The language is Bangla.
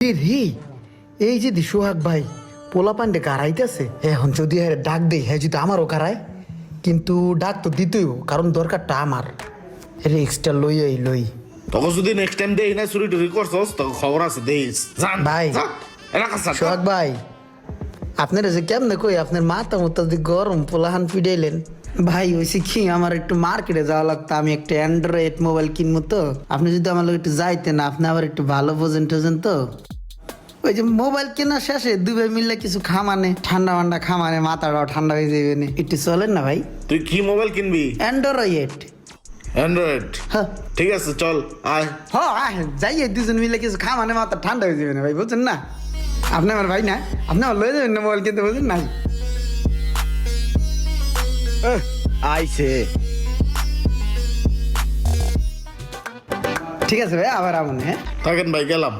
রে এই যে সোহাগ ভাই পোলা পান্ডে কারাইতেছে এখন যদি ডাক দেই হ্যাঁ যদি আমারও কারায় কিন্তু ডাক তো দিতেই কারণ দরকারটা আমার রিক্সটা লই তোকে যদি নেক্সট টাইম দেই না চুরি টুরি করছস তোকে খবর আছে দেইস জান ভাই। এলাকা সোহাগ ভাই আপনারা যে কেমনে কই আপনার মাথা মতো যে গরম পোলাহান ফিডাইলেন ভাই ওইসে কি আমার একটু মার্কেটে যাওয়া লাগতো আমি একটা অ্যান্ড্রয়েড মোবাইল কিনবো তো আপনি যদি আমার লোক একটু যাইতেন আপনি আবার একটু ভালো বোঝেন টোঝেন তো ওই যে মোবাইল কেনা শেষে দুই ভাই মিললে কিছু খামানে ঠান্ডা মান্ডা খামানে মাথাটাও ঠান্ডা হয়ে যাবে না একটু চলেন না ভাই তুই কি মোবাইল কিনবি অ্যান্ড্রয়েড অ্যান্ড্রয়েড হ্যাঁ ঠিক আছে চল আয় হ্যাঁ যাইয়ে দুজন মিলে কিছু খামানে মাথা ঠান্ডা হয়ে যাবে না ভাই বুঝছেন না আপনি আমার ভাই না আপনি আমার লয়ে যাবেন না মোবাইল কিনতে বুঝছেন না আইছে ঠিক আছে ভাই আবার আমনে হ্যাঁ থাকেন ভাই গেলাম